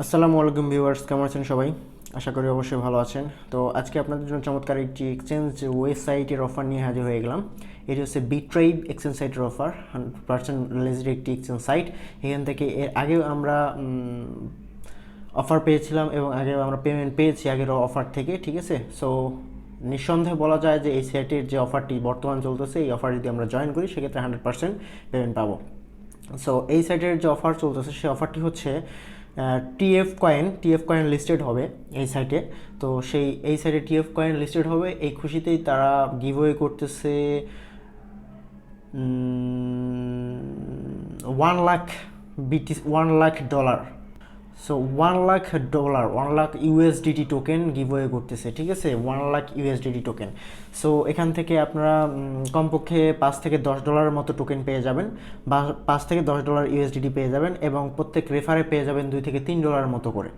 আসসালামু আলাইকুম ভিউয়ার্স, কেমন আছেন সবাই? আশা করি অবশ্যই ভালো আছেন। তো আজকে আপনাদের জন্য চমৎকার একটি এক্সচেঞ্জ ওয়েবসাইটের অফার নিয়ে হাজির হয়ে গেলাম। এটি হচ্ছে বিট্রাইব এক্সচেঞ্জ সাইটের অফার, 100% লেজিড একটি এক্সচেঞ্জ সাইট। এখান থেকে এর আগেও আমরা অফার পেয়েছিলাম এবং আগেও আমরা পেমেন্ট পেয়েছি আগের অফার থেকে, ঠিক আছে? সো নিঃসন্দেহে বলা যায় যে এই সাইটের যে অফারটি বর্তমান চলতেছে, এই অফার যদি আমরা জয়েন করি সেক্ষেত্রে 100% পেমেন্ট পাবো। সো এই সাইটের যে অফার চলতেছে সেই অফারটি হচ্ছে টিএফ কয়েন লিস্টেড হবে এই সাইটে। তো এই সাইটে টিএফ কয়েন লিস্টেড হবে, এই খুশিতেই তারা গিভওয়ে করতেছে 1 lakh $1 lakh. So $1 lakh, 1 lakh USDT token giveaway করতেছে, ঠিক আছে? 1 লাখ ইউএসডিটি টোকেন। সো এখান থেকে আপনারা কমপক্ষে $5 থেকে $10 মতো টোকেন পেয়ে যাবেন, বা $5 থেকে $10 ইউএসডিটি পেয়ে যাবেন, এবং প্রত্যেক রেফারে পেয়ে যাবেন $2 থেকে $3 মতো করে।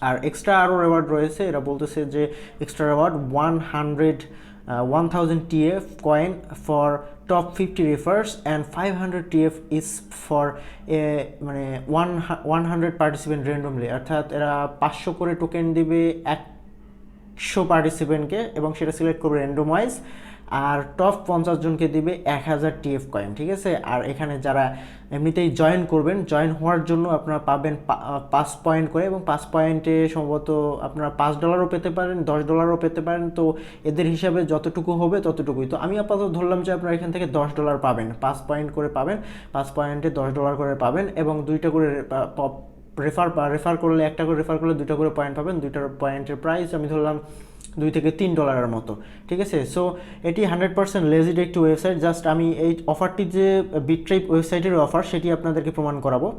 আর এক্সট্রা আরও রেওয়ার্ড রয়েছে, এরা বলতেছে যে extra reward 1000 TF coin for top 50 refers and 500 TF is for মানে 100 participant randomly, অর্থাৎ এরা 500 করে টোকেন দিবে 100 পার্টিসিপেন্টকে এবং সেটা সিলেক্ট করবে র্যান্ডম ওয়াইজ। আর টপ 50 জনকে দিবে 1000 TF কয়েন, ঠিক আছে? আর এখানে যারা এমনিতেই জয়েন করবেন, জয়েন হওয়ার জন্য আপনারা পাবেন 5 পয়েন্ট করে, এবং 5 পয়েন্টে সম্ভবত আপনারা $5ও পেতে পারেন, $10ও পেতে পারেন। তো এদের হিসাবে যতটুকু হবে ততটুকুই। তো আমি আপাতত ধরলাম যে আপনারা এখান থেকে $10 পাবেন, 5 পয়েন্ট করে পাবেন, 5 পয়েন্টে $10 করে পাবেন, এবং 2টা করে রেফার করলে, একটা করে রেফার করলে 2টা করে পয়েন্ট পাবেন। 2টার পয়েন্টের প্রাইস আমি ধরলাম $2 থেকে $3 মতো, ঠিক আছে? সো এটি 100% লেজিড একটি ওয়েবসাইট। জাস্ট আমি এই অফারটি যে বিট্রাইব ওয়েবসাইটের অফার সেটি আপনাদেরকে প্রমাণ করাবো।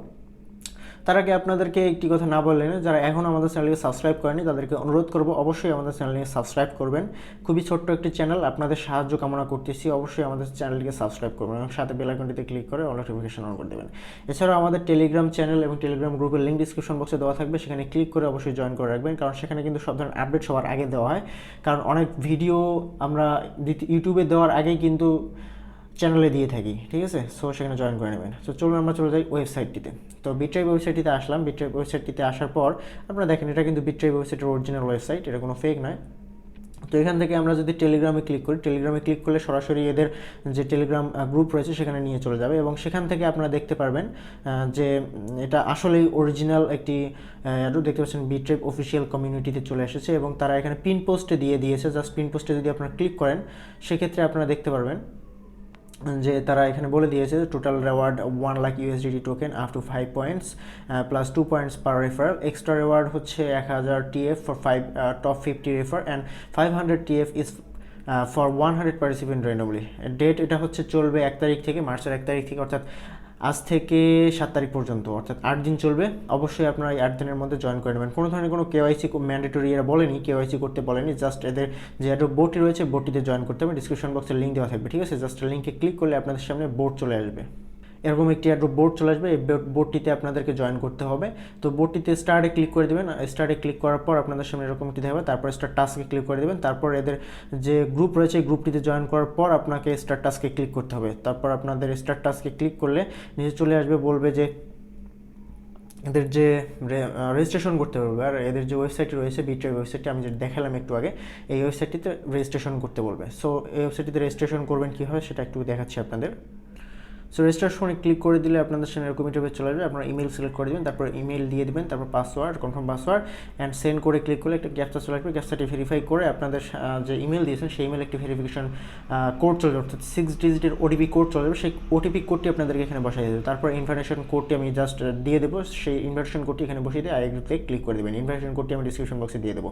তার আগে আপনাদেরকে একটি কথা না বললে না, যারা এখন আমাদের চ্যানেলকে সাবস্ক্রাইব করেনি তাদেরকে অনুরোধ করব অবশ্যই আমাদের চ্যানেলকে সাবস্ক্রাইব করবেন। খুবই ছোট্ট একটি চ্যানেল, আপনাদের সাহায্য কামনা করতেছি। অবশ্যই আমাদের চ্যানেলকে সাবস্ক্রাইব করবেন এবং সাথে বেল আইকনটিতে ক্লিক করে অল নোটিফিকেশন অন করে দেবেন। এছাড়াও আমাদের টেলিগ্রাম চ্যানেল এবং টেলিগ্রাম গ্রুপের লিঙ্ক ডিসক্রিপশন বক্সে দেওয়া থাকবে, সেখানে ক্লিক করে অবশ্যই জয়েন করে রাখবেন, কারণ সেখানে কিন্তু সব ধরনের আপডেট সবার আগে দেওয়া হয়। কারণ অনেক ভিডিও আমরা ইউটিউবে দেওয়ার আগেই কিন্তু চ্যানেলে দিয়ে থাকি, ঠিক আছে? সো সেখানে জয়েন করে নেবেন। সো চলুন আমরা চলে যাই ওয়েবসাইটটিতে। তো বিট্রাইব ওয়েবসাইটটিতে আসলাম। বিট্রাইব ওয়েবসাইটটিতে আসার পর আপনারা দেখেন এটা কিন্তু বিট্রাইব ওয়েবসাইটের অরিজিনাল ওয়েবসাইট, এটা কোনো ফেক নয়। তো এখান থেকে আমরা যদি টেলিগ্রামে ক্লিক করি, টেলিগ্রামে ক্লিক করলে সরাসরি এদের যে টেলিগ্রাম গ্রুপ রয়েছে সেখানে নিয়ে চলে যাবে, এবং সেখান থেকে আপনারা দেখতে পারবেন যে এটা আসলেই অরিজিনাল একটি দেখতে পাচ্ছেন বিট্রাইব অফিসিয়াল কমিউনিটিতে চলে এসেছে, এবং তারা এখানে পিন পোস্টে দিয়ে দিয়েছে। জাস্ট পিন পোস্টে যদি আপনারা ক্লিক করেন সেক্ষেত্রে আপনারা দেখতে পারবেন যে তারা এখানে বলে দিয়েছে total reward 1 lakh USDT token up to 5 points plus 2 points per referral. Extra reward হচ্ছে 1000 TF for 5 top 50 refer and 500 TF is for 100 participant randomly. Date এটা হচ্ছে চলবে 1 তারিখ থেকে, মার্চের 1 তারিখ থেকে, অর্থাৎ আজ থেকে 7 তারিখ পর্যন্ত, অর্থাৎ 8 দিন চলবে। অবশ্যই আপনারা এই 8 দিনের মধ্যে জয়েন করে নেবেন। কোনো ধরনের কোনো কেওয়াইসি ম্যান্ডেটরি এরা বলেনি, কেওয়াইসি করতে বলেনি। জাস্ট এদের যে অ্যাড্রপ বোর্ডটি রয়েছে বোর্ডটিতে জয়েন করতে হবে। ডিসক্রিপশন বক্সে লিঙ্ক দেওয়া থাকবে, ঠিক আছে? জাস্ট লিঙ্কে ক্লিক করলে আপনাদের সামনে বোর্ড চলে আসবে, এরকম একটি অ্যাড্রপ বোর্ড চলে আসবে। এই বোর্ডটিতে আপনাদেরকে জয়েন করতে হবে। তো বোর্ডটিতে স্টার্টে ক্লিক করে দেবেন। স্টার্টে ক্লিক করার পর আপনাদের সামনে এরকম একটি দেখাবে, তারপর স্টার্ট টাস্কে ক্লিক করে দেবেন। তারপর এদের যে গ্রুপ রয়েছে গ্রুপটিতে জয়েন করার পর আপনাকে স্টার্ট টাস্কে ক্লিক করতে হবে। তারপর আপনাদের স্টার্ট টাস্কে ক্লিক করলে নিচে চলে আসবে, বলবে যে এদের যে রেজিস্ট্রেশন করতে বলবে। আর এদের যে ওয়েবসাইট রয়েছে বিট্রাইব ওয়েবসাইটটি আমি যেটা দেখালাম একটু আগে, এই ওয়েবসাইটটিতে রেজিস্ট্রেশন করতে বলবে। সো এই ওয়েবসাইটটিতে রেজিস্ট্রেশন করবেন কীভাবে সেটা একটু দেখাচ্ছি আপনাদের। সো রেজিস্ট্রেশনে ক্লিক করে দিলে আপনাদের সামনে এরকম ইন্টারফেস চলে আসবে। আপনারা ইমেল সিলেক্ট করে দেবেন, তারপর ইমেল দিয়ে দেবেন, তারপর password, confirm password and send করে ক্লিক করলে একটা ক্যাপচা চলে আসবে। ক্যাপচাটি ভেরিফাই করে আপনাদের যে ইমেল দিয়েছেন সেই ইমেল একটি ভেরিফিকেশন কোড চলে যাবে, অর্থাৎ 6 ডিজিটের ওটিপি কোড চলে যাবে। সেই ওটিপি কোডটি আপনাদেরকে এখানে বসাই দেবে। তারপর ইনভাইটেশন কোডটি আমি জাস্ট দিয়ে দেবো, সেই ইনভাইটেশন কোডটি এখানে বসিয়ে দিয়ে আইএগ্রিতে ক্লিক করে দেবেন। ইনভাইটেশন কোডটি আমি ডিসক্রিপশন বক্সে দিয়ে দেবো,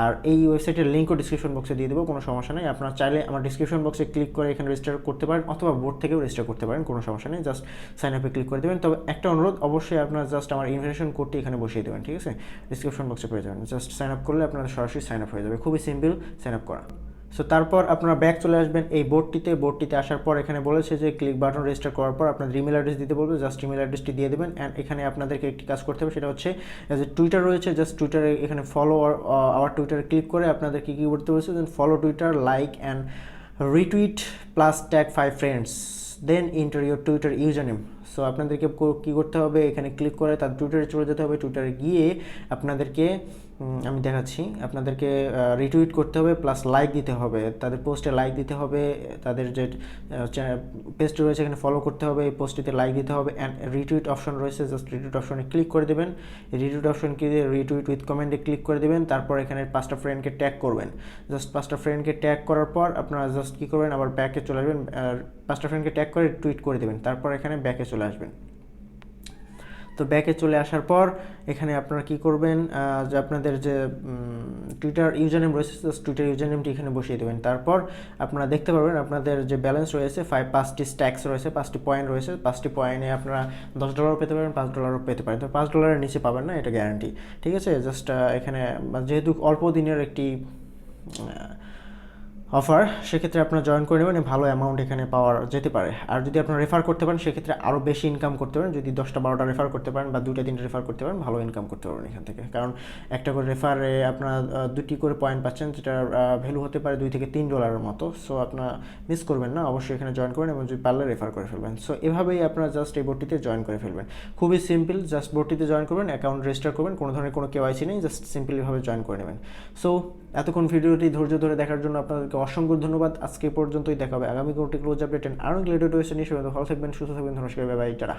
আর এই ওয়েবসাইটের লিঙ্কও ডিসক্রিপশন বক্সে দিয়ে দেবো, কোনো সমস্যা নেই। আপনারা চাইলে আমার ডিসক্রিপশন বক্সে ক্লিক করে এখানে রেজিস্টার করতে পারেন, অথবা বোর্ড থেকেও রেজিস্টার করতে পারেন, কোনো সমস্যা নেই। জাস্ট সাইন আপে ক্লিক করে দেবেন। তবে একটা অনুরোধ, অবশ্যই আপনার জাস্ট আমার ইনভিটেশন কোডটি এখানে বসিয়ে দেবেন, ঠিক আছে? ডিসক্রিপশন বক্সে পেয়ে যাবেন। জাস্ট সাইন আপ করলে আপনার সরাসরি সাইন আপ হয়ে যাবে, খুবই সিম্পল সাইন আপ করা। সো তারপর আপনারা ব্যাক চলে আসবেন এই বোর্ডটিতে আসার পর এখানে বলেছে যে ক্লিক বাটন রেজিস্টার করার পর আপনাদের ইমেল অ্যাড্রেস দিতে বলবে। জাস্ট ইমেল অ্যাড্রেসটি দিয়ে দেবেন। অ্যান্ড এখানে আপনাদেরকে একটি কাজ করতে হবে, সেটা হচ্ছে যে টুইটার রয়েছে, জাস্ট টুইটারে এখানে ফলো আওয়ার টুইটারে ক্লিক করে আপনাদের কী করতে বলছে, then follow Twitter, like and retweet plus tag 5 friends, then enter your Twitter user name. So আপনাদেরকে কী করতে হবে, এখানে ক্লিক করে তার টুইটারে চলে যেতে হবে। টুইটারে গিয়ে আপনাদেরকে আমি দেখাচ্ছি, আপনাদেরকে রিটুইট করতে হবে প্লাস লাইক দিতে হবে, তাদের পোস্টে লাইক দিতে হবে, তাদের যে পেজটি রয়েছে এখানে ফলো করতে হবে, এই পোস্টটিতে লাইক দিতে হবে অ্যান্ড রিটুইট অপশন রয়েছে, জাস্ট রিটুইট অপশনে ক্লিক করে দেবেন। Retweet option click retweet with কমেন্টে ক্লিক করে দেবেন। তারপর এখানে 5টা ফ্রেন্ডকে ট্যাগ করবেন। জাস্ট 5টা ফ্রেন্ডকে ট্যাগ করার পর আপনারা জাস্ট কী করবেন, আবার ব্যাকে চলে আসবেন, 5টা ফ্রেন্ডকে ট্যাগ করে টুইট করে দেবেন। তারপর এখানে ব্যাকে চলে আসবেন। তো ব্যাকে চলে আসার পর এখানে আপনারা কি করবেন, যে আপনাদের যে টুইটার ইউজার নেম রয়েছে, টুইটার ইউজার নেমটি এখানে বসিয়ে দেবেন। তারপর আপনারা দেখতে পারবেন আপনাদের যে ব্যালেন্স রয়েছে 5টি স্ট্যাক্স রয়েছে, 5টি পয়েন্ট রয়েছে। 5টি পয়েন্টে আপনারা $10 পেতে পারেন, $5 পেতে পারেন। তো $5 নিচে পাবেন না, এটা গ্যারান্টি। ঠিক আছে, জাস্ট এখানে যেহেতু অল্প দিনের একটি অফার, সেক্ষেত্রে আপনারা জয়েন করে নেবেন, ভালো অ্যামাউন্ট এখানে পাওয়া যেতে পারে। আর যদি আপনারা রেফার করতে পারেন সেক্ষেত্রে আরও বেশি ইনকাম করতে পারেন। যদি 10টা-12টা রেফার করতে পারেন বা 2টা-3টা রেফার করতে পারেন, ভালো ইনকাম করতে পারবেন এখান থেকে। কারণ একটা করে রেফারে আপনারা 2টি করে পয়েন্ট পাচ্ছেন, যেটার ভ্যালু হতে পারে $2 থেকে $3 মতো। সো আপনারা মিস করবেন না, অবশ্যই এখানে জয়েন করবেন এবং যদি পারলে রেফার করে ফেলবেন। সো এভাবেই আপনারা জাস্ট এই বোর্ডটিতে জয়েন করে ফেলবেন। খুবই সিম্পল, জাস্ট বোর্ডটিতে জয়েন করবেন, অ্যাকাউন্ট রেজিস্টার করবেন, কোনো ধরনের কোনো কেওয়াইসি নেই, জাস্ট সিম্পলিভাবে জয়েন করে নেবেন। সো এতক্ষণ ভিডিওটি ধৈর্য ধরে দেখার জন্য আপনাদেরকে অসংখ্য ধন্যবাদ। আজকে পর্যন্তই, দেখা হবে আগামী কোনো টেকনোলজি আপডেট এন্ড আরও রিলেটেড ওয়েস নিয়ে। ভালো থাকবেন, সুস্থ থাকবেন, নমস্কার, বাই বাই, টাটা।